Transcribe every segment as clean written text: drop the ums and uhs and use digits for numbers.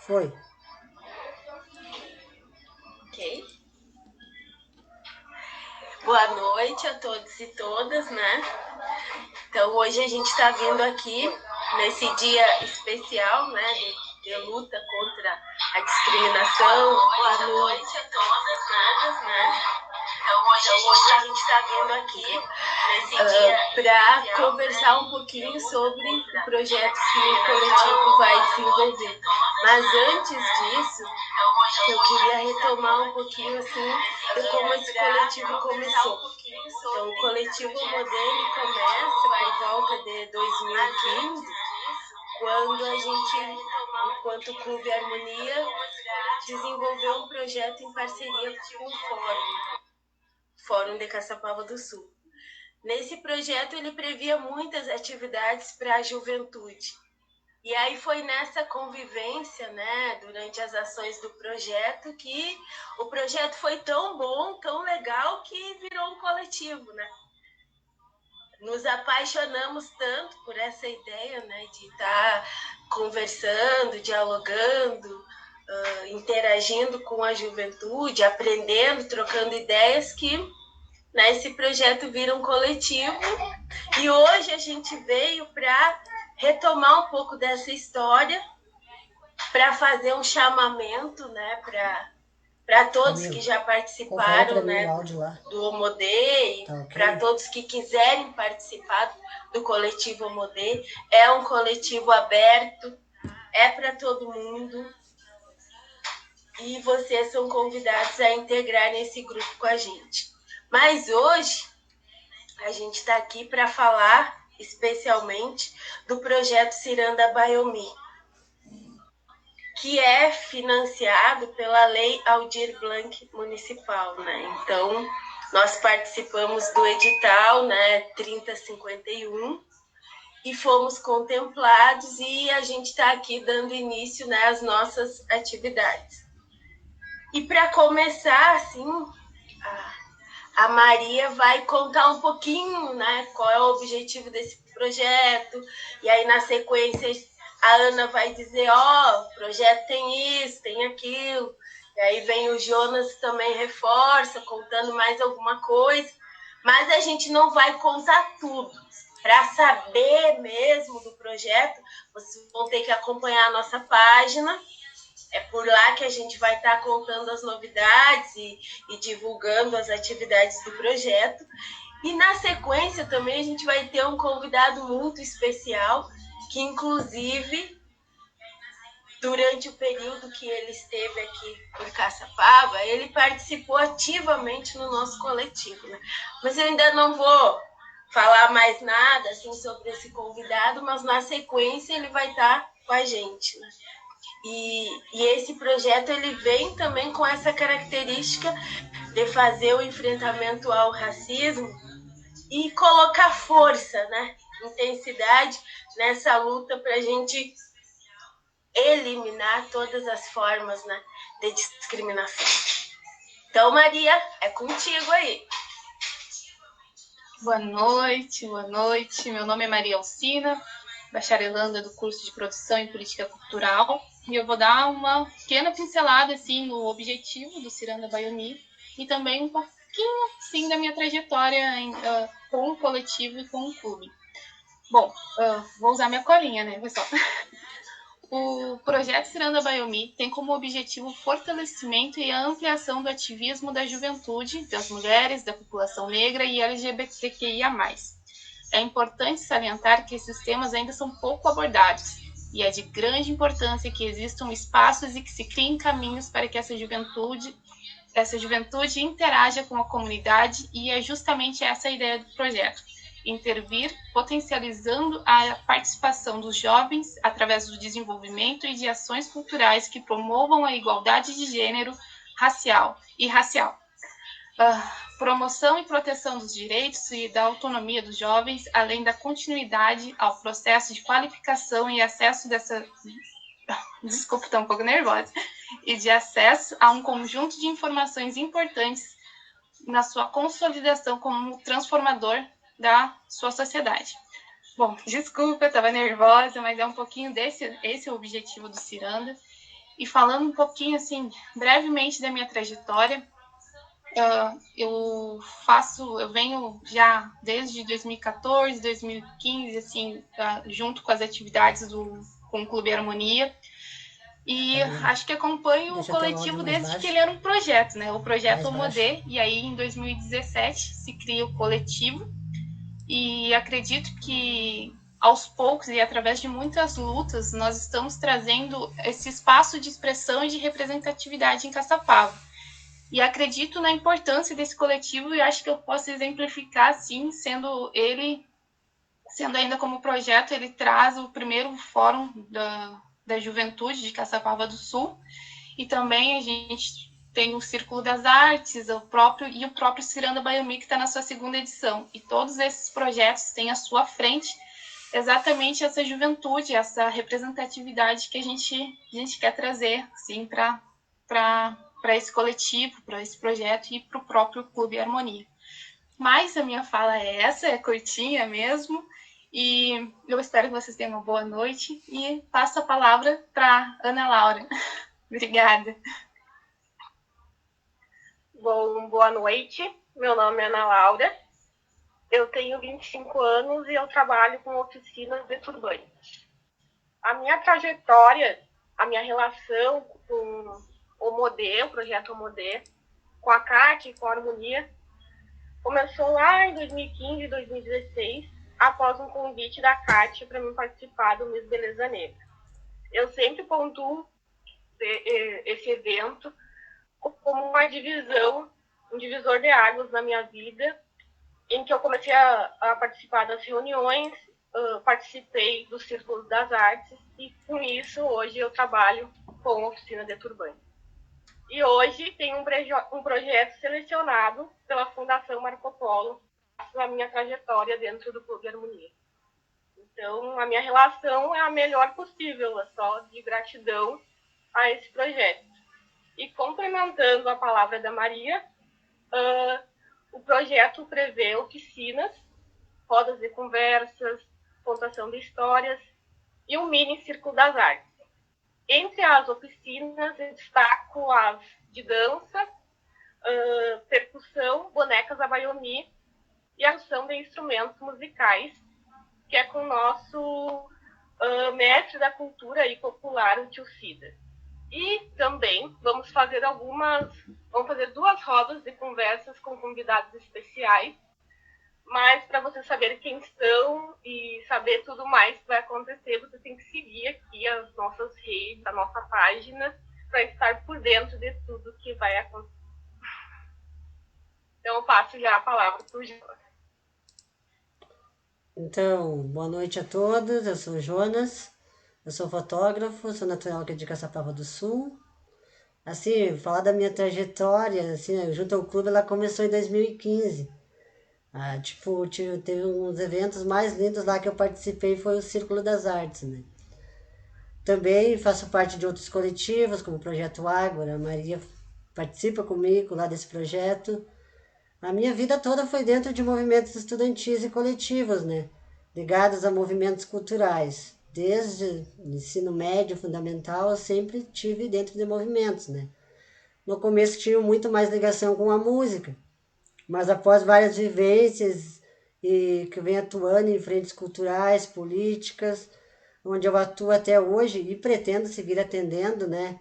Foi. Ok. Boa noite a todos e todas, né? Então, hoje a gente está vindo aqui nesse dia especial, né, de luta contra a discriminação. Boa noite a todas, né? Então, hoje a gente está vindo aqui para conversar um pouquinho sobre o projeto que o coletivo vai desenvolver. Mas antes disso, eu queria retomar um pouquinho assim de como esse coletivo começou. Então, o coletivo Modelo começa por volta de 2015, quando a gente, enquanto Clube Harmonia, desenvolveu um projeto em parceria com o Fórum de Caçapava do Sul. Nesse projeto, ele previa muitas atividades para a juventude. E aí foi nessa convivência, né, durante as ações do projeto, que o projeto foi tão bom, tão legal, que virou um coletivo, né? Nos apaixonamos tanto por essa ideia, né, de estar conversando, dialogando, interagindo com a juventude, aprendendo, trocando ideias, que, né, esse projeto vira um coletivo. E hoje a gente veio para retomar um pouco dessa história, para fazer um chamamento, né, para todos que já participaram, né, do Homodê, e para todos que quiserem participar do coletivo Homodê. É um coletivo aberto, é para todo mundo, e vocês são convidados a integrar nesse grupo com a gente. Mas hoje a gente está aqui para falar especialmente do projeto Ciranda Biomi, que é financiado pela Lei Aldir Blanc Municipal, né? Então, nós participamos do edital, né, 3051, e fomos contemplados, e a gente está aqui dando início, né, às nossas atividades. E para começar, assim, a Maria vai contar um pouquinho, né, qual é o objetivo desse projeto, e aí na sequência a Ana vai dizer, o projeto tem isso, tem aquilo, e aí vem o Jonas também reforça, contando mais alguma coisa, mas a gente não vai contar tudo. Para saber mesmo do projeto, vocês vão ter que acompanhar a nossa página. É por lá que a gente vai estar contando as novidades e divulgando as atividades do projeto. E na sequência também a gente vai ter um convidado muito especial, que inclusive, durante o período que ele esteve aqui por Caçapava, ele participou ativamente no nosso coletivo, né? Mas eu ainda não vou falar mais nada assim, sobre esse convidado, mas na sequência ele vai estar com a gente, né? E esse projeto ele vem também com essa característica de fazer o enfrentamento ao racismo e colocar força, né, intensidade nessa luta para a gente eliminar todas as formas, né, de discriminação. Então, Maria, é contigo aí. Boa noite. Meu nome é Maria Alcina, bacharelanda do curso de Produção e Política Cultural, e eu vou dar uma pequena pincelada assim, no objetivo do Ciranda Biomi e também um pouquinho assim, da minha trajetória com o coletivo e com o clube. Bom, vou usar minha colinha, né, pessoal? O projeto Ciranda Biomi tem como objetivo o fortalecimento e a ampliação do ativismo da juventude, das mulheres, da população negra e LGBTQIA+. É importante salientar que esses temas ainda são pouco abordados, e é de grande importância que existam espaços e que se criem caminhos para que essa juventude interaja com a comunidade, e é justamente essa a ideia do projeto: intervir, potencializando a participação dos jovens através do desenvolvimento e de ações culturais que promovam a igualdade de gênero, racial. Promoção e proteção dos direitos e da autonomia dos jovens, além da continuidade ao processo de qualificação e acesso Desculpa, estou um pouco nervosa. E de acesso a um conjunto de informações importantes na sua consolidação como transformador da sua sociedade. Bom, desculpa, eu estava nervosa, mas é um pouquinho esse o objetivo do Ciranda. E falando um pouquinho, assim, brevemente da minha trajetória, eu venho já desde 2014, 2015, assim, junto com as atividades com o Clube Harmonia. E acho que acompanho o coletivo desde que ele era um projeto, né? O projeto Omodê, e aí em 2017 se cria o coletivo. E acredito que aos poucos e através de muitas lutas, nós estamos trazendo esse espaço de expressão e de representatividade em Caçapava. E acredito na importância desse coletivo e acho que eu posso exemplificar, sim, sendo ainda como projeto, ele traz o primeiro fórum da juventude de Caçapava do Sul, e também a gente tem o Círculo das Artes, o próprio Ciranda Baiomí, que está na sua segunda edição. E todos esses projetos têm à sua frente exatamente essa juventude, essa representatividade que a gente quer trazer, assim, para esse coletivo, para esse projeto e para o próprio Clube Harmonia. Mas a minha fala é essa, é curtinha mesmo, e eu espero que vocês tenham uma boa noite e passo a palavra para Ana Laura. Obrigada. Bom, boa noite. Meu nome é Ana Laura. Eu tenho 25 anos e eu trabalho com oficinas de turbante. A minha trajetória, a minha relação com o Omodê, o projeto Omodê, com a CAT e com a Harmonia, começou lá em 2015 e 2016, após um convite da CAT para mim participar do Miss Beleza Negra. Eu sempre pontuo esse evento como uma divisão, um divisor de águas na minha vida, em que eu comecei a participar das reuniões, participei do Círculo das Artes e, com isso, hoje eu trabalho com a oficina de turbante. E hoje tem um projeto selecionado pela Fundação Marco Polo na minha trajetória dentro do Clube Harmonia. Então, a minha relação é a melhor possível, é só de gratidão a esse projeto. E complementando a palavra da Maria, o projeto prevê oficinas, rodas de conversas, contação de histórias e um mini Círculo das Artes. Entre as oficinas, eu destaco as de dança, percussão, bonecas a Baiomí e a ação de instrumentos musicais, que é com o nosso mestre da cultura e popular, o tio Cida. E também vamos fazer duas rodas de conversas com convidados especiais, mas para você saber quem são e saber tudo mais que vai acontecer, você tem que seguir aqui as nossas redes, a nossa página, para estar por dentro de tudo que vai acontecer. Então, eu passo já a palavra para o Jonas. Então, boa noite a todos, eu sou o Jonas, eu sou fotógrafo, sou natural aqui de Caçapava do Sul. Assim, falar da minha trajetória, assim, junto ao clube, ela começou em 2015. Teve uns eventos mais lindos lá que eu participei, foi o Círculo das Artes, né? Também faço parte de outros coletivos, como o Projeto Ágora, a Maria participa comigo lá desse projeto. A minha vida toda foi dentro de movimentos estudantis e coletivos, né? Ligados a movimentos culturais. Desde o ensino médio, fundamental, eu sempre tive dentro de movimentos, né? No começo tinha muito mais ligação com a música, mas após várias vivências e que venho atuando em frentes culturais, políticas, onde eu atuo até hoje e pretendo seguir atendendo, né?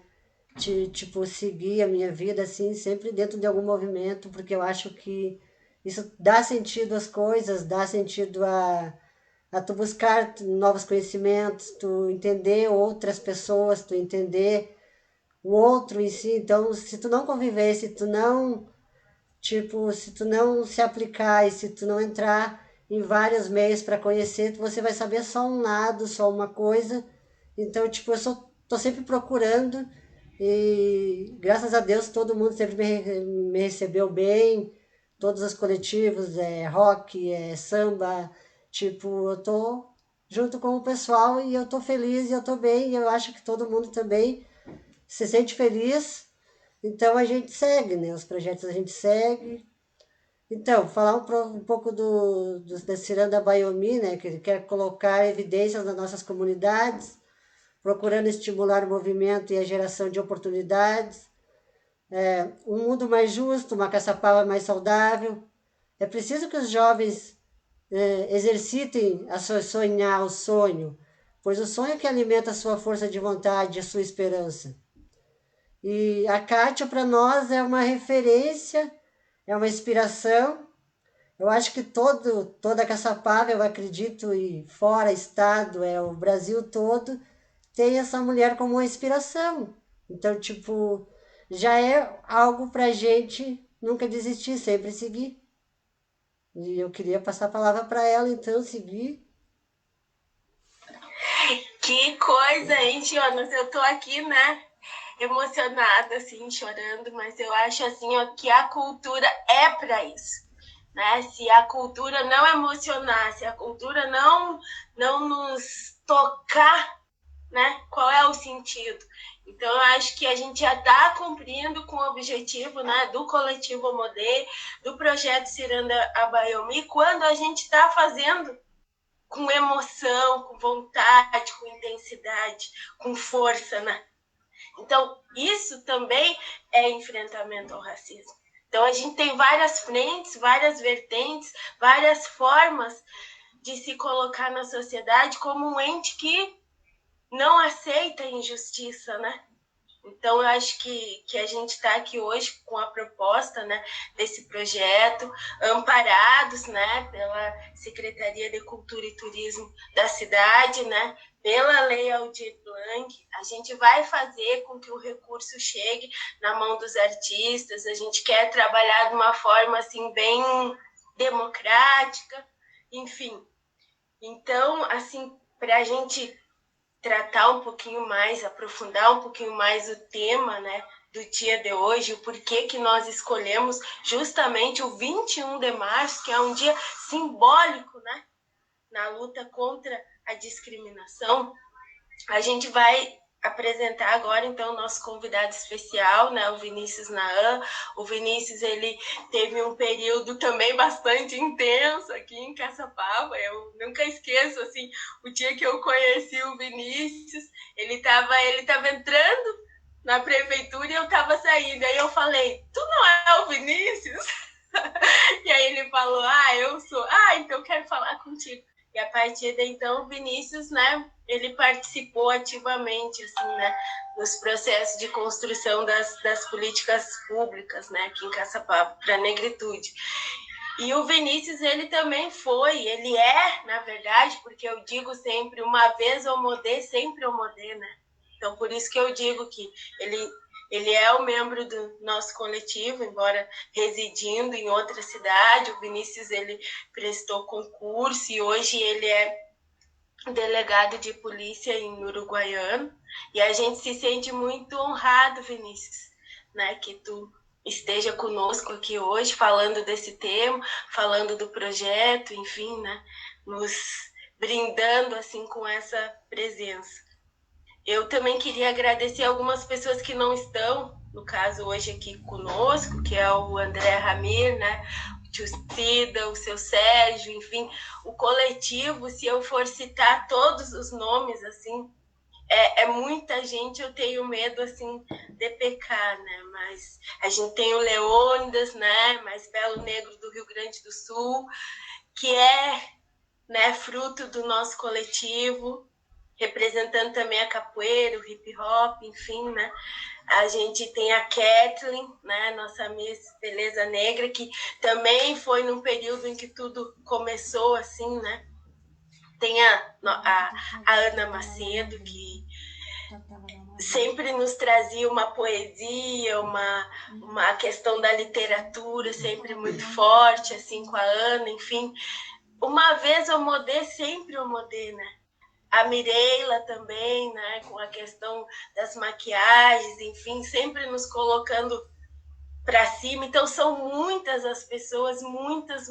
Seguir a minha vida assim, sempre dentro de algum movimento, porque eu acho que isso dá sentido às coisas, dá sentido a tu buscar novos conhecimentos, tu entender outras pessoas, tu entender o outro em si. Então, se tu não conviver, se tu não se aplicar e se tu não entrar em vários meios para conhecer, você vai saber só um lado, só uma coisa. Então, tô sempre procurando e graças a Deus todo mundo sempre me recebeu bem, todos os coletivos, rock, samba, eu tô junto com o pessoal e eu tô feliz e eu tô bem e eu acho que todo mundo também se sente feliz. Então a gente segue, né? Os projetos a gente segue. Então, falar um pouco da Ciranda Baiomí, né? Que ele quer colocar evidências nas nossas comunidades, procurando estimular o movimento e a geração de oportunidades, um mundo mais justo, uma Caçapava mais saudável. É preciso que os jovens exercitem a sonhar o sonho, pois o sonho é que alimenta a sua força de vontade, a sua esperança. E a Kátia, para nós, é uma referência, é uma inspiração. Eu acho que toda Caçapava, eu acredito, e fora estado, o Brasil todo, tem essa mulher como uma inspiração. Então, tipo, já é algo pra gente nunca desistir, sempre seguir. E eu queria passar a palavra para ela, então, seguir. Que coisa, hein, Jonas? Eu tô aqui, né, emocionada, assim, chorando, mas eu acho, assim, ó, que a cultura é para isso, né? Se a cultura não emocionar, se a cultura não nos tocar, né, qual é o sentido? Então, eu acho que a gente já está cumprindo com o objetivo, né, do Coletivo Omodê, do projeto Ciranda Abayomi, quando a gente está fazendo com emoção, com vontade, com intensidade, com força, né? Então, isso também é enfrentamento ao racismo. Então, a gente tem várias frentes, várias vertentes, várias formas de se colocar na sociedade como um ente que não aceita a injustiça, né? Então, eu acho que a gente está aqui hoje com a proposta, né, desse projeto, amparados, né, pela Secretaria de Cultura e Turismo da cidade, né, pela Lei Aldir Blanc. A gente vai fazer com que o recurso chegue na mão dos artistas. A gente quer trabalhar de uma forma assim bem democrática, enfim. Então, assim, para a gente tratar um pouquinho mais, aprofundar um pouquinho mais o tema, né, do dia de hoje, o porquê que nós escolhemos justamente o 21 de março, que é um dia simbólico, né, na luta contra a discriminação. A gente vai apresentar agora, então, o nosso convidado especial, né, o Vinícius Naan. O Vinícius, ele teve um período também bastante intenso aqui em Caçapava. Eu nunca esqueço, assim, o dia que eu conheci o Vinícius, ele tava entrando na prefeitura e eu estava saindo. Aí eu falei, tu não é o Vinícius? E aí ele falou, eu sou. Então eu quero falar contigo. E a partir de então, o Vinícius, né, ele participou ativamente, assim, né, nos processos de construção das políticas públicas, né, aqui em Caçapava, para a negritude. E o Vinícius, ele também ele é, na verdade, porque eu digo sempre, uma vez Omodê, sempre Omodê, né? Então, por isso que eu digo que ele é um membro do nosso coletivo, embora residindo em outra cidade. O Vinícius, ele prestou concurso e hoje ele é delegado de polícia em Uruguaiano. E a gente se sente muito honrado, Vinícius, né, que tu esteja conosco aqui hoje, falando desse tema, falando do projeto, enfim, né, nos brindando assim com essa presença. Eu também queria agradecer algumas pessoas que não estão, no caso, hoje aqui conosco, que é o André Ramir, né? O tio Cida, o seu Sérgio, enfim, o coletivo. Se eu for citar todos os nomes, assim, é muita gente, eu tenho medo, assim, de pecar, né? Mas a gente tem o Leônidas, né? Mais Belo Negro do Rio Grande do Sul, que é, né, fruto do nosso coletivo, representando também a capoeira, o hip hop, enfim, né? A gente tem a Kathleen, né, nossa Miss Beleza Negra, que também foi num período em que tudo começou, assim, né? Tem a Ana Macedo, que sempre nos trazia uma poesia, uma questão da literatura sempre muito forte, assim, com a Ana, enfim. Uma vez Omodê, sempre Omodê, né? A Mireila também, né, com a questão das maquiagens, enfim, sempre nos colocando para cima. Então, são muitas as pessoas, muitas.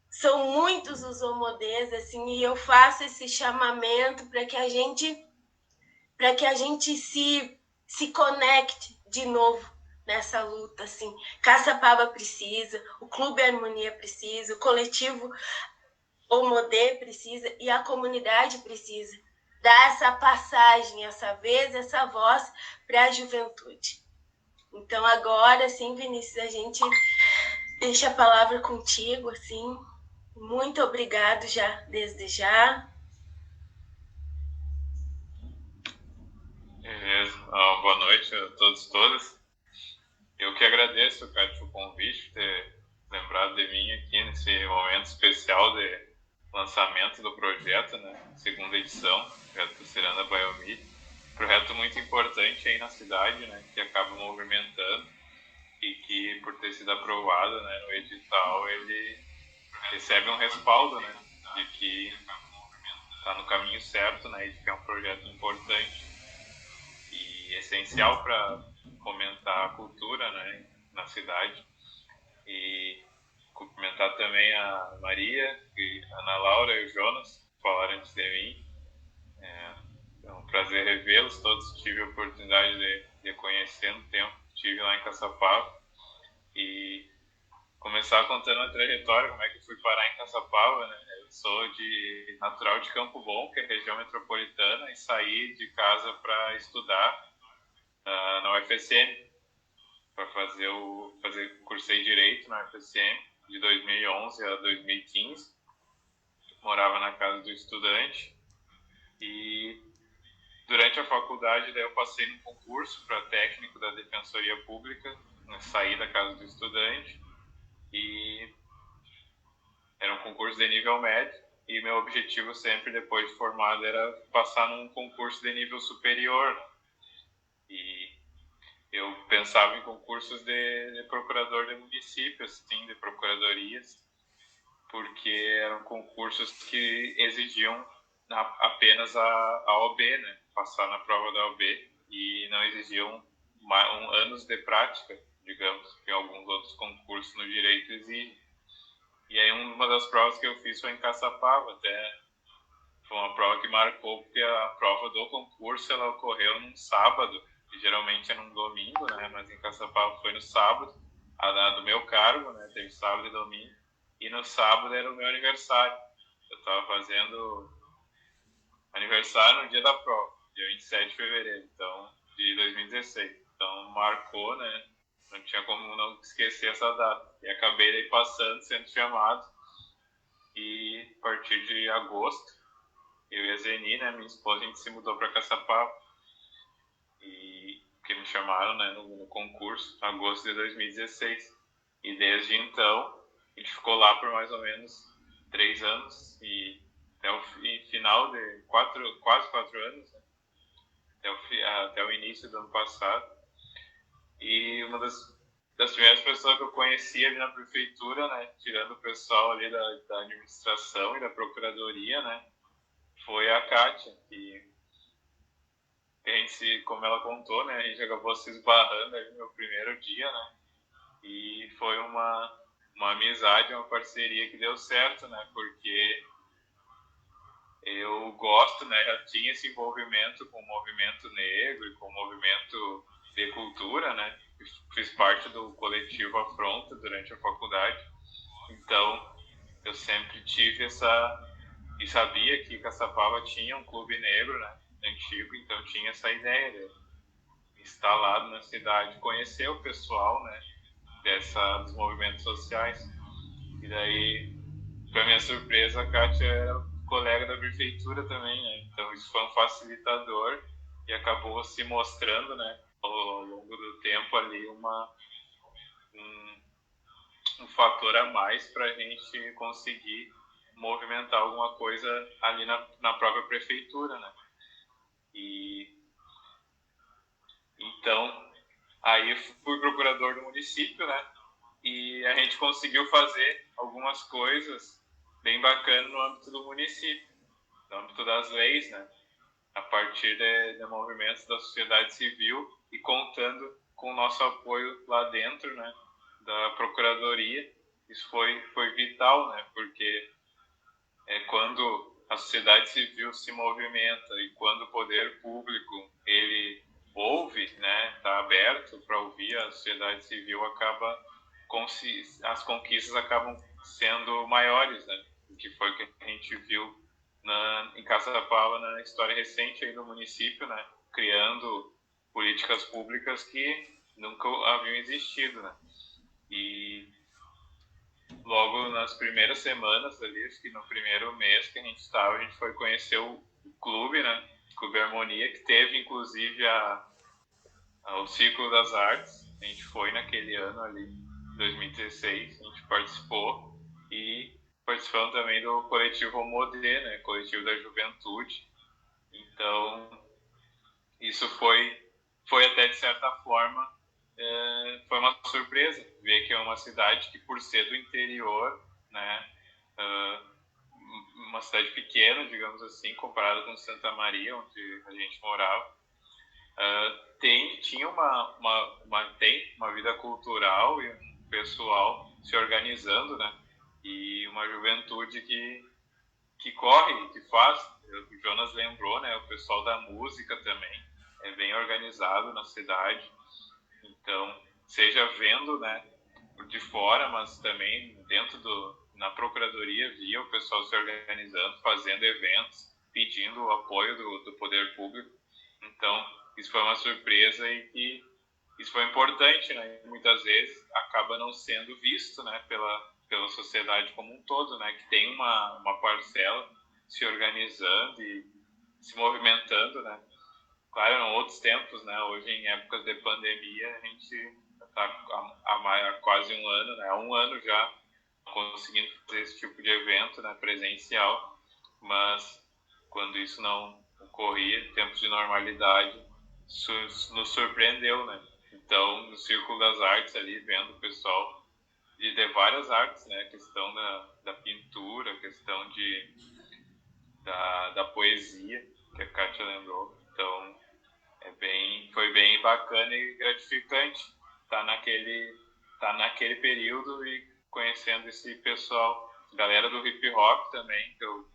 São muitos os Omodês, assim, e eu faço esse chamamento para que a gente se conecte de novo nessa luta, assim. Caçapava precisa, o Clube Harmonia precisa, o coletivo Omodê precisa e a comunidade precisa. dar essa passagem, essa vez, essa voz para a juventude. Então agora, sim, Vinícius, a gente deixa a palavra contigo, assim. Muito obrigado já, desde já. Beleza. Boa noite a todos e todas. Eu que agradeço, Cátia, o convite, ter lembrado de mim aqui nesse momento especial de lançamento do projeto, né? Segunda edição, projeto do Ciranda Biomi. Projeto muito importante aí na cidade, né? Que acaba movimentando e que, por ter sido aprovado, né, no edital, ele recebe um respaldo, né? De que está no caminho certo, né? E de que é um projeto importante e essencial para fomentar a cultura, né, na cidade. E cumprimentar também a Maria, a Ana Laura e o Jonas, que falaram antes de mim. É um prazer revê-los todos. Tive a oportunidade de conhecer no tempo que estive lá em Caçapava. E começar contando a trajetória, como é que eu fui parar em Caçapava, né? Eu sou natural de Campo Bom, que é região metropolitana, e saí de casa para estudar na UFSM, para cursei Direito na UFSM, de 2011 a 2015. Morava na casa do estudante e durante a faculdade daí eu passei num concurso para técnico da Defensoria Pública, né, saí da casa do estudante e era um concurso de nível médio e meu objetivo sempre depois de formado era passar num concurso de nível superior. E eu pensava em concursos de procurador de municípios, assim, de procuradorias, porque eram concursos que exigiam apenas a OB, né? Passar na prova da OB, e não exigiam anos de prática, digamos, que alguns outros concursos no direito exigem. E aí uma das provas que eu fiz foi em Caçapava, até foi uma prova que marcou, porque a prova do concurso ela ocorreu num sábado, que geralmente é num domingo, né? Mas em Caçapava foi no sábado, a do meu cargo, né? Teve sábado e domingo, e no sábado era o meu aniversário. Eu estava fazendo aniversário no dia da prova, dia 27 de fevereiro, então, de 2016. Então marcou, né? Não tinha como não esquecer essa data. E acabei daí passando, sendo chamado, e a partir de agosto, eu e a Zeni, né, minha esposa, a gente se mudou para Caçapava, e que me chamaram, né, no concurso, em agosto de 2016. E desde então, a gente ficou lá por mais ou menos 3 anos, e até o final de quase 4 anos, né, até o início do ano passado. E uma das primeiras pessoas que eu conheci ali na prefeitura, né, tirando o pessoal ali da administração e da procuradoria, né, foi a Kátia, que a gente, como ela contou, né, a gente acabou se esbarrando ali no meu primeiro dia, né, e foi uma amizade, uma parceria que deu certo, né, porque eu gosto, né, já tinha esse envolvimento com o movimento negro e com o movimento de cultura, né, fiz parte do coletivo Afronta durante a faculdade, então eu sempre tive e sabia que Caçapava tinha um clube negro, né, antigo, então tinha essa ideia de instalado na cidade, conhecer o pessoal, né, dos movimentos sociais. E daí, para minha surpresa, a Kátia era colega da prefeitura também, né, então isso foi um facilitador e acabou se mostrando, né, ao longo do tempo ali um fator a mais para a gente conseguir movimentar alguma coisa ali na própria prefeitura, né? E então aí fui procurador do município, né? E a gente conseguiu fazer algumas coisas bem bacanas no âmbito do município, no âmbito das leis, né? A partir de movimentos da sociedade civil e contando com o nosso apoio lá dentro, né? Da procuradoria. Isso foi vital, né? Porque quando a sociedade civil se movimenta e quando o poder público ele ouve, né, está aberto para ouvir a sociedade civil, as conquistas acabam sendo maiores, né, o que foi que a gente viu em Caçapava, na história recente aí do município, né, criando políticas públicas que nunca haviam existido, né. E logo nas primeiras semanas ali, acho que no primeiro mês que a gente estava, a gente foi conhecer o clube, né, Clube Harmonia, que teve inclusive o Círculo das Artes. A gente foi naquele ano ali, 2016, a gente participou e participamos também do coletivo Homodê, né, coletivo da juventude. Então, isso foi até de certa forma, foi uma surpresa ver que é uma cidade que, por ser do interior, né, uma cidade pequena, digamos assim, comparada com Santa Maria, onde a gente morava, tinha tem uma vida cultural e um pessoal se organizando, né, e uma juventude que corre, que faz. O Jonas lembrou, né, o pessoal da música também é bem organizado na cidade. Então, seja vendo, né, de fora, mas também na procuradoria via o pessoal se organizando, fazendo eventos, pedindo o apoio do poder público. Então, isso foi uma surpresa e isso foi importante, né? E muitas vezes acaba não sendo visto, né, pela sociedade como um todo, né, que tem uma parcela se organizando e se movimentando, né. Claro, eram outros tempos, né, hoje em épocas de pandemia a gente está há quase um ano, né, há um ano já conseguindo fazer esse tipo de evento, né, presencial, mas quando isso não ocorria, em tempos de normalidade, nos surpreendeu, né. Então, no Círculo das Artes ali, vendo o pessoal de várias artes, né, a questão da pintura, a questão da poesia, que a Kátia lembrou. Então, foi bem bacana e gratificante estar naquele período e conhecendo esse pessoal, galera do hip hop também, que eu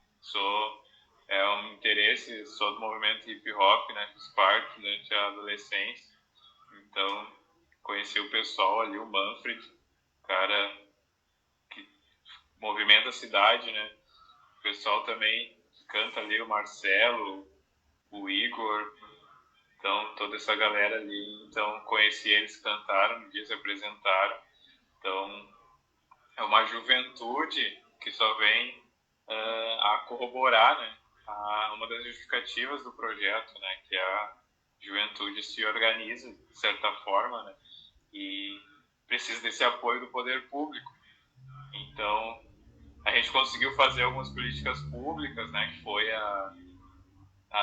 um interesse, sou do movimento hip hop, né, fiz parte durante a adolescência, então conheci o pessoal ali, o Manfred, cara que movimenta a cidade, né, o pessoal também que canta ali, o Marcelo, o Igor. Então, toda essa galera ali, então, conheci eles, cantaram, no dia se apresentaram. Então, é uma juventude que só vem a corroborar, né, uma das justificativas do projeto, né, que a juventude se organiza, de certa forma, né, e precisa desse apoio do poder público. Então, a gente conseguiu fazer algumas políticas públicas, né, que foi a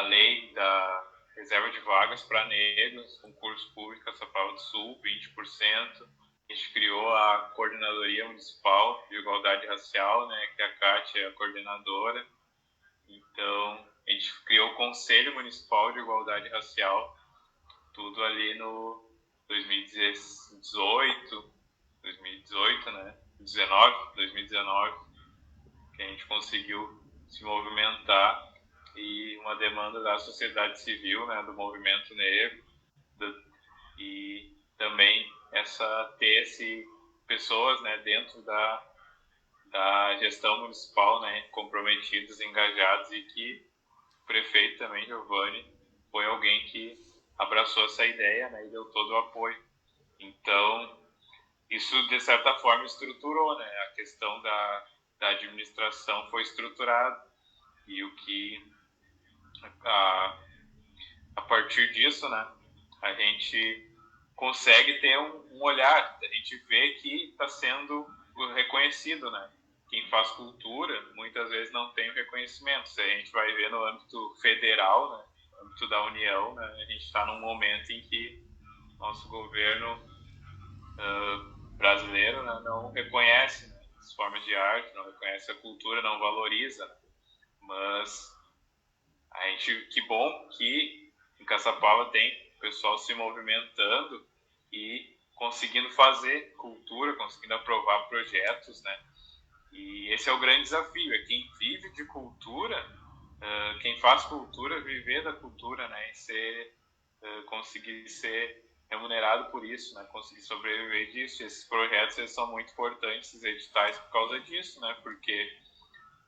lei da reserva de vagas para negros, concurso público Caçapava do Sul, 20%. A gente criou a Coordenadoria Municipal de Igualdade Racial, né, que a Kátia é a coordenadora. Então, a gente criou o Conselho Municipal de Igualdade Racial, tudo ali no 2018, né, 2019, que a gente conseguiu se movimentar e uma demanda da sociedade civil, né, do movimento negro, e também ter pessoas, né, dentro da gestão municipal, né, comprometidos, engajados, e que o prefeito também, Giovanni, foi alguém que abraçou essa ideia, né, e deu todo o apoio. Então, isso de certa forma estruturou, né, a questão da administração foi estruturado, e o que a partir disso, né, a gente consegue ter um olhar, a gente vê que está sendo reconhecido, né? Quem faz cultura muitas vezes não tem o reconhecimento. Se a gente vai ver no âmbito federal, né, no âmbito da União, né, a gente está num momento em que nosso governo brasileiro, né, não reconhece, né, as formas de arte, não reconhece a cultura, não valoriza, né? Mas que bom que em Caçapava tem o pessoal se movimentando e conseguindo fazer cultura, conseguindo aprovar projetos, né? E esse é o grande desafio, é quem vive de cultura, quem faz cultura, viver da cultura, né? E conseguir ser remunerado por isso, né? Conseguir sobreviver disso. E esses projetos, eles são muito importantes, esses editais, por causa disso, né? Porque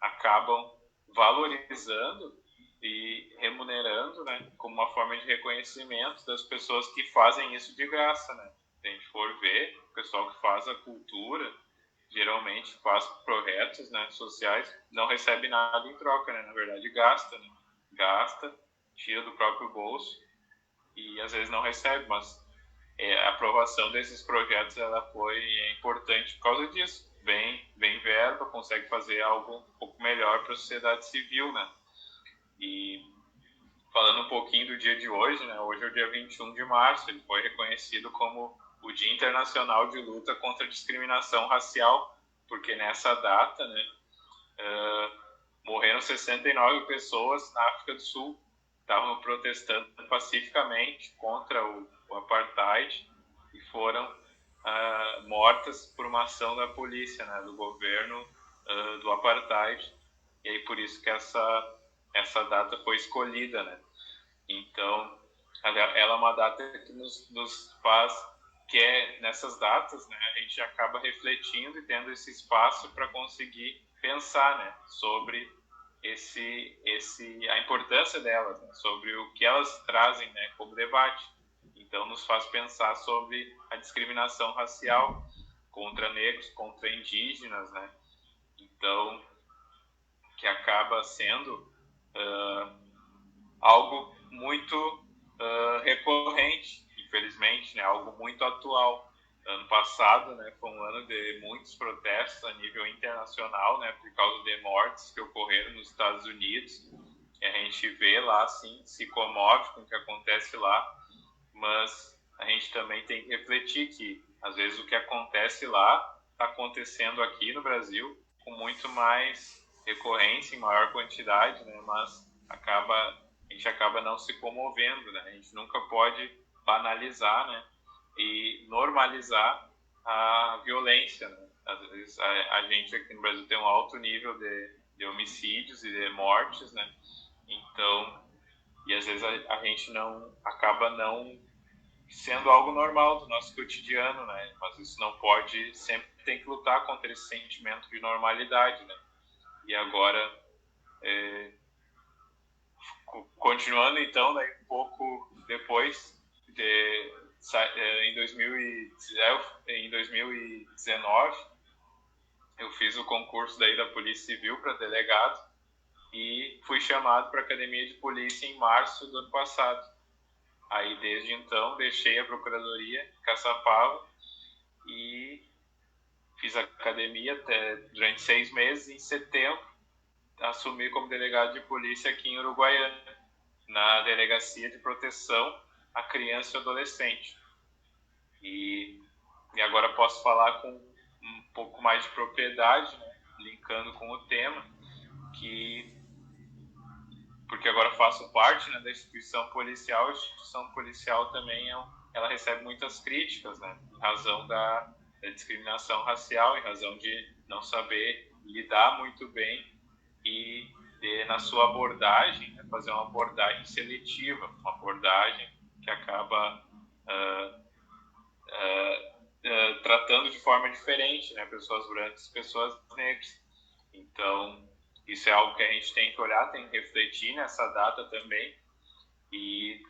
acabam valorizando e remunerando, né, como uma forma de reconhecimento das pessoas que fazem isso de graça, né? Se a gente for ver, o pessoal que faz a cultura, geralmente faz projetos, né, sociais, não recebe nada em troca, né? Na verdade, gasta, né? Gasta, tira do próprio bolso e às vezes não recebe, mas a aprovação desses projetos ela foi importante por causa disso. Vem verba, consegue fazer algo um pouco melhor para a sociedade civil, né? E falando um pouquinho do dia de hoje, né? Hoje é o dia 21 de março, ele foi reconhecido como o Dia Internacional de Luta contra a Discriminação Racial, porque nessa data, né, morreram 69 pessoas na África do Sul, estavam protestando pacificamente contra o apartheid e foram mortas por uma ação da polícia, né, do governo do apartheid, e aí por isso que essa data foi escolhida, né? Então, ela é uma data que nos faz, que nessas datas, né, a gente acaba refletindo e tendo esse espaço para conseguir pensar, né, sobre a importância delas, né, sobre o que elas trazem, né, como debate. Então, nos faz pensar sobre a discriminação racial contra negros, contra indígenas, né? Então, que acaba sendo algo muito recorrente, infelizmente, né? Algo muito atual. Ano passado, né, foi um ano de muitos protestos a nível internacional, né, por causa de mortes que ocorreram nos Estados Unidos. E a gente vê lá, assim, se comove com o que acontece lá, mas a gente também tem que refletir que, às vezes, o que acontece lá está acontecendo aqui no Brasil com muito mais recorrência, em maior quantidade, né, mas a gente acaba não se comovendo, né, a gente nunca pode banalizar, né, e normalizar a violência, né? Às vezes a gente aqui no Brasil tem um alto nível de homicídios e de mortes, né? Então, e às vezes a gente acaba não sendo algo normal do nosso cotidiano, né? Mas isso não pode, sempre tem que lutar contra esse sentimento de normalidade, né? E agora, continuando então, daí um pouco depois em 2019 eu fiz o concurso daí da Polícia Civil para delegado e fui chamado para a Academia de Polícia em março do ano passado. Aí desde então deixei a Procuradoria em Caçapava e fiz a academia durante 6 meses. Em setembro assumi como delegado de polícia aqui em Uruguaiana, na Delegacia de Proteção à Criança e Adolescente. E agora posso falar com um pouco mais de propriedade, né, linkando com o tema, porque agora faço parte, né, da instituição policial. A instituição policial também ela recebe muitas críticas, né, em razão da discriminação racial, em razão de não saber lidar muito bem e na sua abordagem, né, fazer uma abordagem seletiva, uma abordagem que acaba tratando de forma diferente, né, pessoas brancas, pessoas negras. Então, isso é algo que a gente tem que olhar, tem que refletir nessa data também, e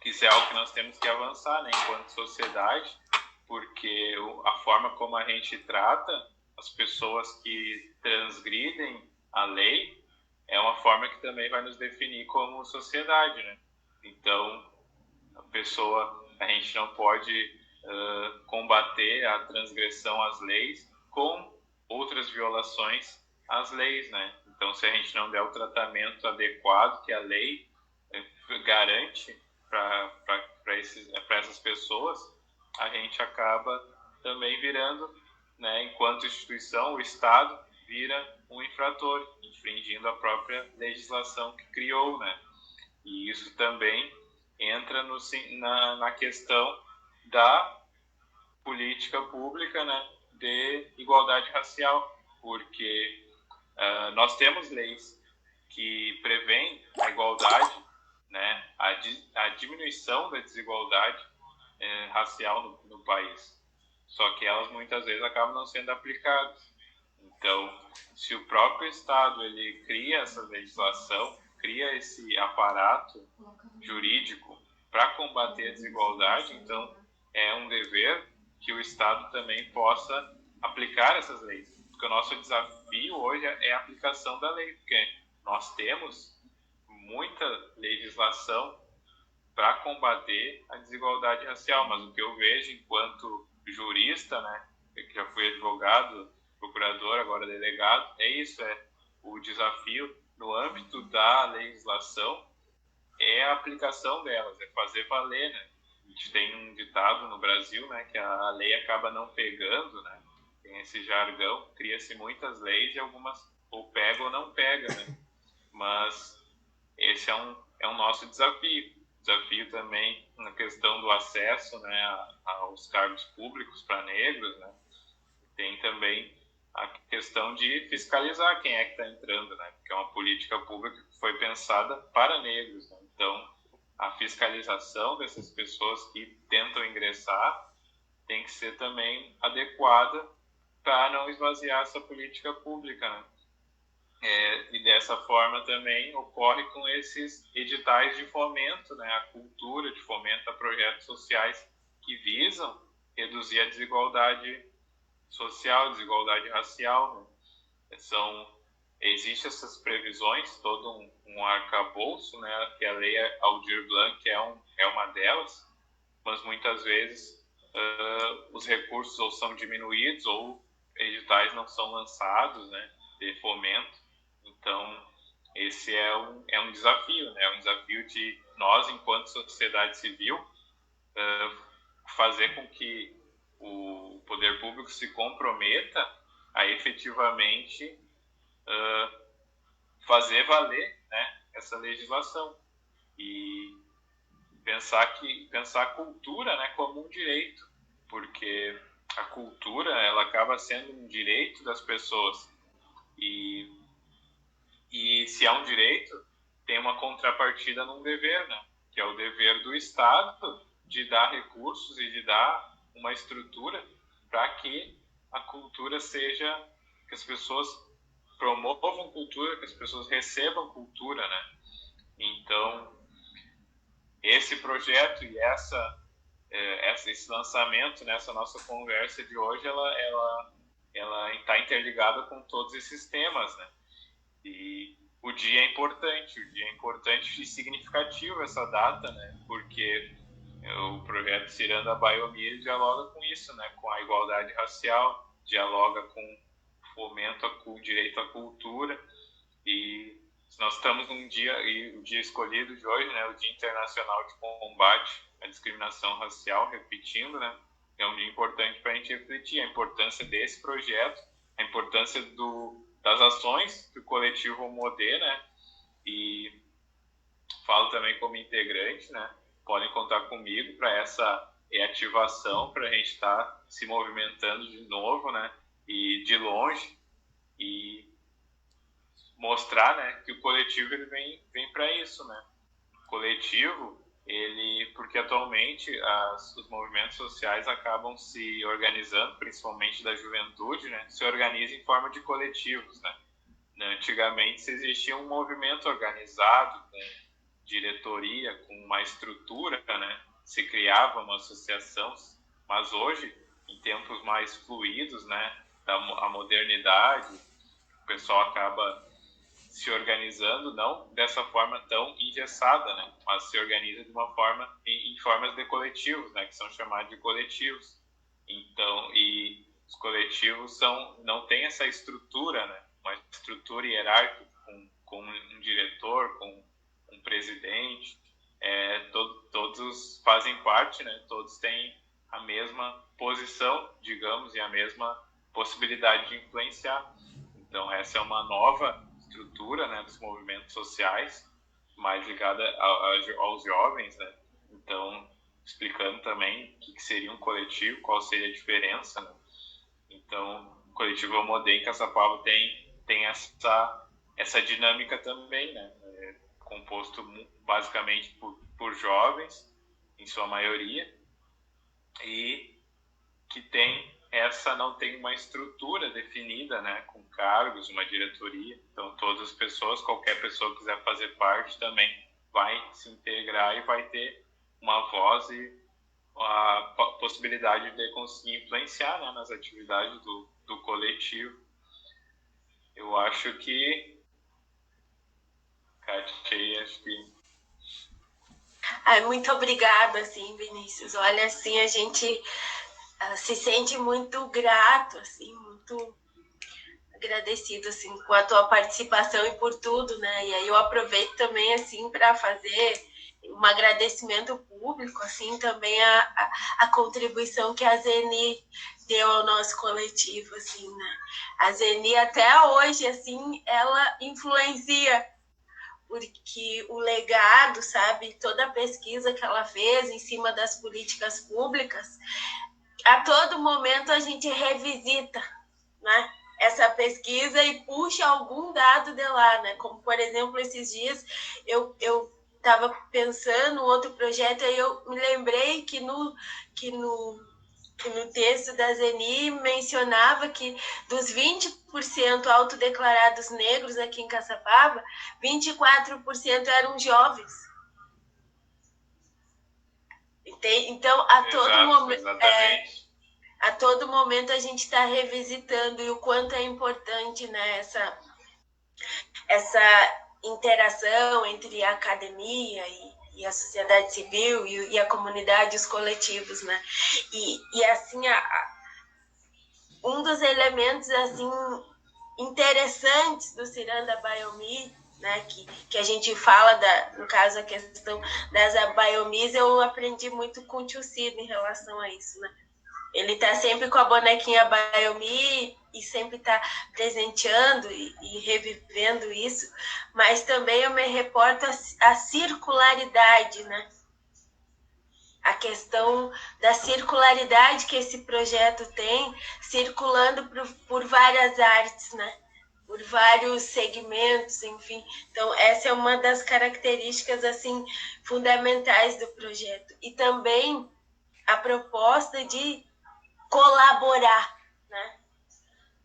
isso é algo que nós temos que avançar, né, enquanto sociedade, porque a forma como a gente trata as pessoas que transgridem a lei é uma forma que também vai nos definir como sociedade, né? Então, a gente não pode combater a transgressão às leis com outras violações às leis, né? Então, se a gente não der o tratamento adequado que a lei garante para essas pessoas, a gente acaba também virando, né, enquanto instituição, o Estado vira um infrator, infringindo a própria legislação que criou, né? E isso também entra na questão da política pública, né, de igualdade racial, porque nós temos leis que prevêem a igualdade, né, a diminuição da desigualdade racial no país, só que elas muitas vezes acabam não sendo aplicadas. Então, se o próprio Estado ele cria essa legislação, cria esse aparato jurídico para combater a desigualdade, então é um dever que o Estado também possa aplicar essas leis. Porque o nosso desafio hoje é a aplicação da lei, porque nós temos muita legislação para combater a desigualdade racial, mas o que eu vejo enquanto jurista, né, que já fui advogado, procurador, agora delegado, é isso, é o desafio no âmbito da legislação é a aplicação delas, é fazer valer, né? A gente tem um ditado no Brasil, né, que a lei acaba não pegando, né? Tem esse jargão, cria-se muitas leis e algumas ou pega ou não pega, né? Mas esse é um nosso desafio. Desafio também na questão do acesso, né, aos cargos públicos para negros, né? Tem também a questão de fiscalizar quem é que está entrando, né? Porque é uma política pública que foi pensada para negros, né? Então, a fiscalização dessas pessoas que tentam ingressar tem que ser também adequada para não esvaziar essa política pública, né? E dessa forma também ocorre com esses editais de fomento, né? A cultura de fomento a projetos sociais que visam reduzir a desigualdade social, desigualdade racial, né? Existem essas previsões, todo um arcabouço, né? Que a Lei Aldir Blanc é uma delas, mas muitas vezes os recursos ou são diminuídos ou editais não são lançados, né? De fomento. Então, esse é um desafio, né? É um desafio de nós, enquanto sociedade civil, fazer com que o poder público se comprometa a efetivamente fazer valer, né, essa legislação e pensar a cultura, né, como um direito, porque a cultura ela acaba sendo um direito das pessoas e se é um direito tem uma contrapartida num dever, né, que é o dever do Estado de dar recursos e de dar uma estrutura para que a cultura seja, que as pessoas promovam cultura, que as pessoas recebam cultura, né? Então, esse projeto e esse lançamento, nessa nossa conversa de hoje, ela está interligada com todos esses temas, né? E o dia é importante e significativo essa data, né? Porque o projeto Ciranda Baiomir dialoga com isso, né? Com a igualdade racial, dialoga com fomento ao direito à cultura e nós estamos num dia, e o dia escolhido de hoje, né? O Dia Internacional de Combate à Discriminação Racial, repetindo, né? É um dia importante para a gente refletir a importância desse projeto, a importância das ações que o coletivo Modê, né? E falo também como integrante, né? Podem contar comigo para essa reativação, para a gente estar se movimentando de novo, né? E de longe, e mostrar, né, que o coletivo ele vem para isso, né? O coletivo, porque atualmente os movimentos sociais acabam se organizando, principalmente da juventude, né? Se organiza em forma de coletivos, né? Antigamente existia um movimento organizado, com diretoria, com uma estrutura, né? Se criava uma associação, mas hoje, em tempos mais fluidos, né? A modernidade, o pessoal acaba se organizando, não dessa forma tão engessada, né? Mas se organiza de uma forma, em formas de coletivos, né? Que são chamados de coletivos. Então, e os coletivos não têm essa estrutura, né? Uma estrutura hierárquica com um diretor, com um presidente, todos fazem parte, né? Todos têm a mesma posição, digamos, e a mesma possibilidade de influenciar. Então, essa é uma nova estrutura, né, dos movimentos sociais, mais ligada aos jovens, né? Então, explicando também o que seria um coletivo, qual seria a diferença, né? Então, o coletivo Almodém em Caçapava tem essa dinâmica também, né? Composto basicamente por jovens, em sua maioria, e que tem essa não tem uma estrutura definida, né, com cargos, uma diretoria. Então, todas as pessoas, qualquer pessoa que quiser fazer parte também vai se integrar e vai ter uma voz e a possibilidade de conseguir influenciar, né, nas atividades do coletivo. Eu acho que... acho que... Muito obrigada, assim, Vinícius. Olha, assim, a gente se sente muito grato, assim, muito agradecido, assim, com a tua participação e por tudo, né? E aí eu aproveito também, assim, para fazer um agradecimento público, assim, também a contribuição que a Zeni deu ao nosso coletivo, assim, né? A Zeni até hoje, assim, ela influencia, porque o legado, sabe, toda a pesquisa que ela fez em cima das políticas públicas, a todo momento a gente revisita, né, essa pesquisa e puxa algum dado de lá, né? Como, por exemplo, esses dias eu estava pensando em outro projeto e eu me lembrei que no texto da Zeni mencionava que dos 20% autodeclarados negros aqui em Caçapava, 24% eram jovens. Então, a todo momento a gente está revisitando, e o quanto é importante, né, essa interação entre a academia e a sociedade civil e a comunidade, os coletivos, né? E assim, um dos elementos assim interessantes do Ciranda Biomi, né, que a gente fala, no caso, a questão das biomis, eu aprendi muito com o tio Cid em relação a isso, né? Ele tá sempre com a bonequinha Biomi e sempre tá presenteando e revivendo isso, mas também eu me reporto a circularidade, né? A questão da circularidade que esse projeto tem, circulando por várias artes, né? Por vários segmentos, enfim. Então, essa é uma das características assim fundamentais do projeto. E também a proposta de colaborar, né?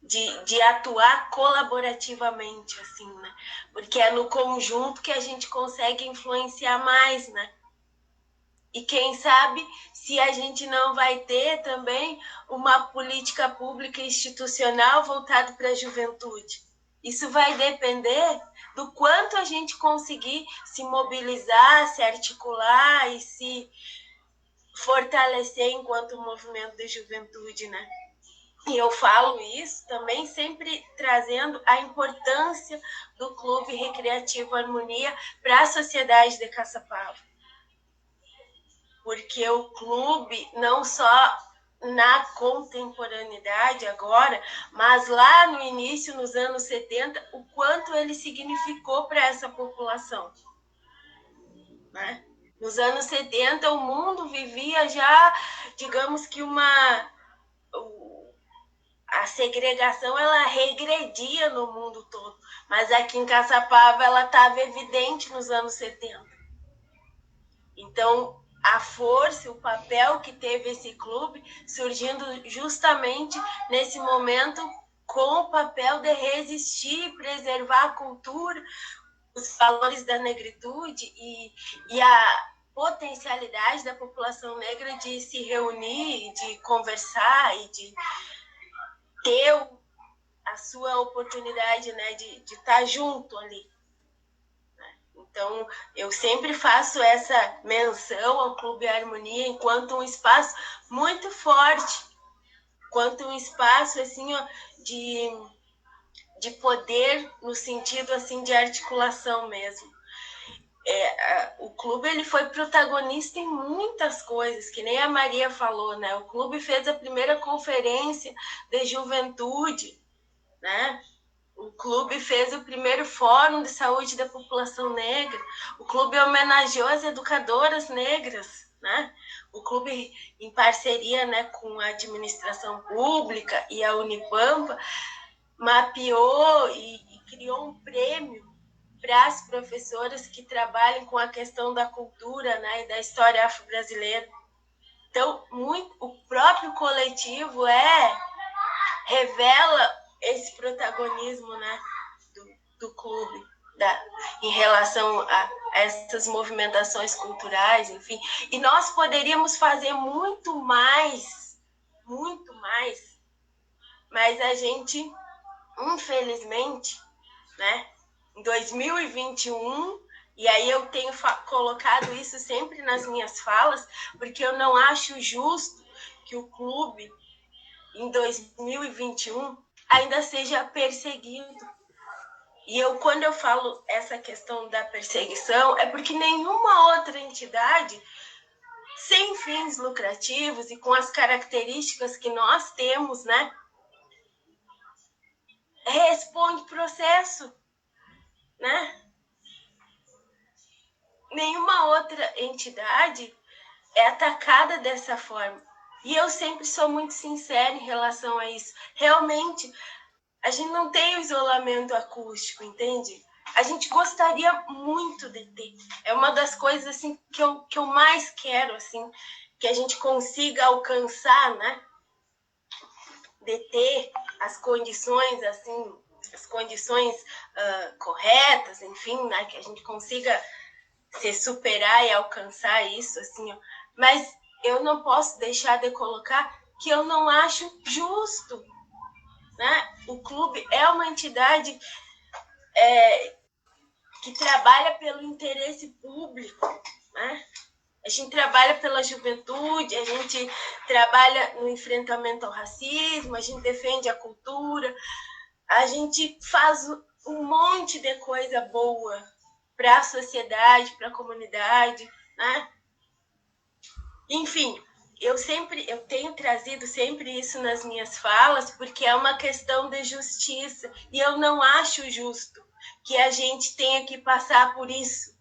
De atuar colaborativamente, assim, né? Porque é no conjunto que a gente consegue influenciar mais, né? E quem sabe se a gente não vai ter também uma política pública institucional voltada para a juventude. Isso vai depender do quanto a gente conseguir se mobilizar, se articular e se fortalecer enquanto movimento de juventude, né? E eu falo isso também sempre trazendo a importância do Clube Recreativo Harmonia para a sociedade de Caçapava. Porque o clube, não só na contemporaneidade agora, mas lá no início, nos anos 70, o quanto ele significou para essa população, né? Nos anos 70, o mundo vivia já, digamos que a segregação, ela regredia no mundo todo, mas aqui em Caçapava ela estava evidente nos anos 70. Então, a força, o papel que teve esse clube, surgindo justamente nesse momento com o papel de resistir, preservar a cultura, os valores da negritude e a potencialidade da população negra de se reunir, de conversar e de ter a sua oportunidade, né, de estar junto ali. Então, eu sempre faço essa menção ao Clube Harmonia enquanto um espaço muito forte, quanto um espaço assim, ó, de poder no sentido assim de articulação mesmo. O clube ele foi protagonista em muitas coisas, que nem a Maria falou, né? O clube fez a primeira conferência de juventude, né? O clube fez o primeiro fórum de saúde da população negra. O clube homenageou as educadoras negras, né? O clube, em parceria, né, com a administração pública e a Unipampa, mapeou e criou um prêmio para as professoras que trabalham com a questão da cultura, né, e da história afro-brasileira. Então, o próprio coletivo revela esse protagonismo, né, do clube, em relação a essas movimentações culturais, enfim. E nós poderíamos fazer muito mais, mas a gente, infelizmente, né, em 2021, e aí eu tenho colocado isso sempre nas minhas falas, porque eu não acho justo que o clube, em 2021, ainda seja perseguido. E quando eu falo essa questão da perseguição, é porque nenhuma outra entidade, sem fins lucrativos e com as características que nós temos, né, responde processo, né? Nenhuma outra entidade é atacada dessa forma. E eu sempre sou muito sincera em relação a isso. Realmente, a gente não tem o isolamento acústico, entende? A gente gostaria muito de ter. É uma das coisas assim que eu mais quero, assim, que a gente consiga alcançar, né? De ter as condições, assim, corretas, enfim, né? Que a gente consiga se superar e alcançar isso, assim, ó. Mas eu não posso deixar de colocar que eu não acho justo, né? O clube é uma entidade que trabalha pelo interesse público, né? A gente trabalha pela juventude, a gente trabalha no enfrentamento ao racismo, a gente defende a cultura, a gente faz um monte de coisa boa para a sociedade, para a comunidade, né? Enfim, eu tenho trazido sempre isso nas minhas falas, porque é uma questão de justiça, e eu não acho justo que a gente tenha que passar por isso.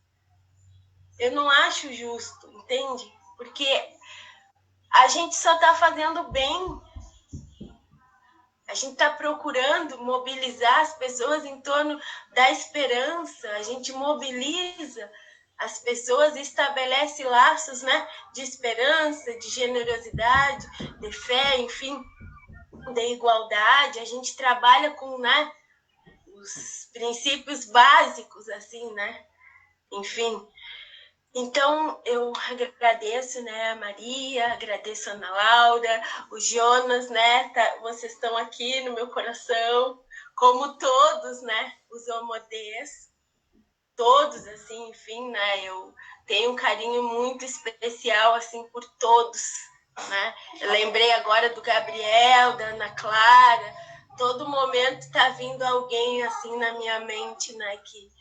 Eu não acho justo, entende? Porque a gente só está fazendo bem. A gente está procurando mobilizar as pessoas em torno da esperança. A gente mobiliza as pessoas e estabelece laços, né, de esperança, de generosidade, de fé, enfim, de igualdade. A gente trabalha com, né, os princípios básicos, assim, né? Enfim. Então, eu agradeço, né, a Maria, agradeço a Ana Laura, o Jonas, né, vocês estão aqui no meu coração, como todos, né, os homodês, todos, assim, enfim, né, eu tenho um carinho muito especial, assim, por todos, né. Eu lembrei agora do Gabriel, da Ana Clara, todo momento tá vindo alguém, assim, na minha mente, né, que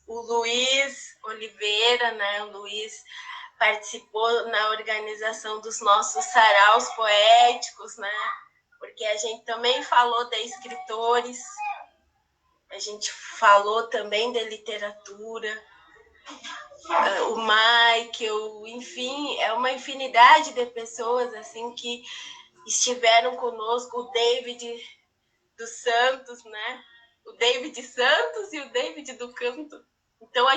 o Luiz Oliveira, né? O Luiz participou na organização dos nossos saraus poéticos, né? Porque a gente também falou de escritores, a gente falou também de literatura, o Michael, enfim, é uma infinidade de pessoas assim que estiveram conosco, o David dos Santos, né? O David Santos e o David do Canto. Então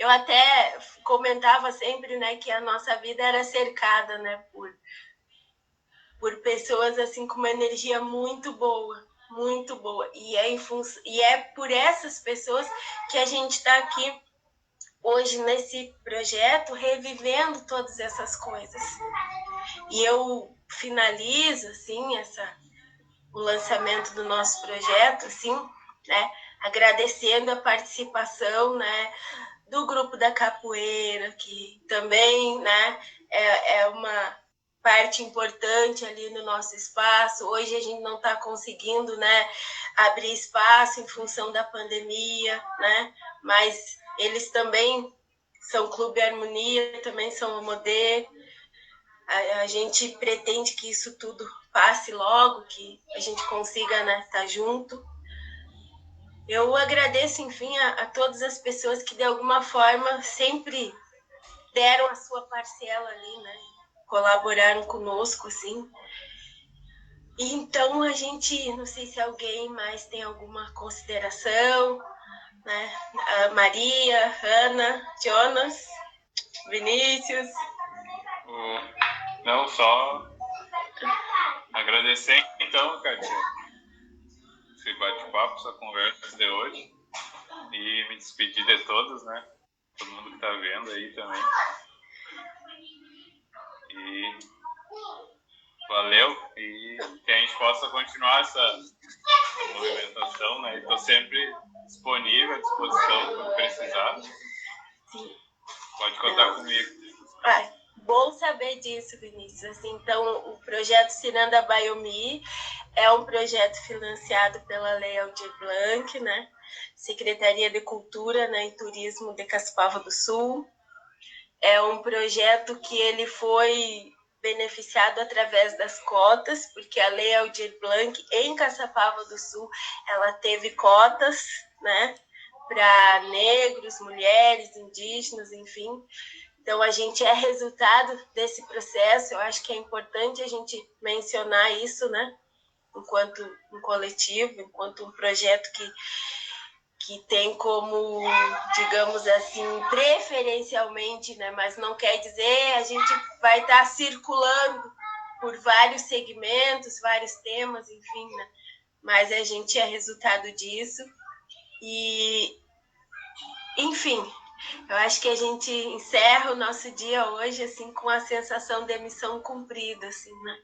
eu até comentava sempre, né, que a nossa vida era cercada, né, por pessoas assim com uma energia muito boa, muito boa. E é por essas pessoas que a gente está aqui hoje nesse projeto revivendo todas essas coisas. E eu finalizo assim o lançamento do nosso projeto, assim, né, agradecendo a participação, né, do grupo da capoeira, que também, né, é uma parte importante ali no nosso espaço. Hoje a gente não está conseguindo, né, abrir espaço em função da pandemia, né, mas eles também são Clube Harmonia, também são Homodê. A gente pretende que isso tudo passe logo, que a gente consiga, né, estar junto. Eu agradeço, enfim, a todas as pessoas que, de alguma forma, sempre deram a sua parcela ali, né? Colaboraram conosco, assim. E então, a gente, não sei se alguém mais tem alguma consideração, né? A Maria, Ana, Jonas, Vinícius. Não, só agradecer então, Kátia, esse bate-papo, essa conversa de hoje, e me despedir de todos, né? Todo mundo que tá vendo aí também. E valeu, e que a gente possa continuar essa movimentação, né? Estou sempre disponível, à disposição, quando precisar. Sim. Pode contar comigo. Bom saber disso, Vinícius. Assim, então, o projeto Ciranda Biomi é um projeto financiado pela Lei Aldir Blanc, né? Secretaria de Cultura, né, e Turismo de Caçapava do Sul. É um projeto que ele foi beneficiado através das cotas, porque a Lei Aldir Blanc em Caçapava do Sul, ela teve cotas, né, para negros, mulheres, indígenas, enfim. Então, a gente é resultado desse processo. Eu acho que é importante a gente mencionar isso, né? Enquanto um coletivo, enquanto um projeto que tem como, digamos assim, preferencialmente, né? Mas não quer dizer a gente vai estar circulando por vários segmentos, vários temas, enfim, né? Mas a gente é resultado disso. E, enfim, eu acho que a gente encerra o nosso dia hoje assim com a sensação de missão cumprida, assim, né?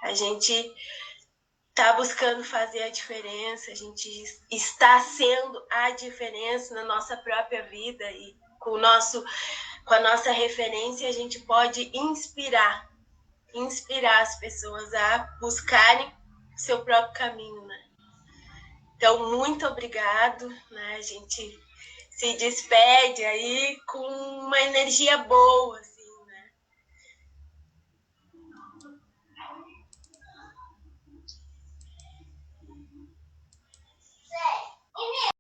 A gente está buscando fazer a diferença, a gente está sendo a diferença na nossa própria vida e com a nossa referência a gente pode inspirar as pessoas a buscarem seu próprio caminho, né? Então, muito obrigado, né? A gente se despede aí com uma energia boa,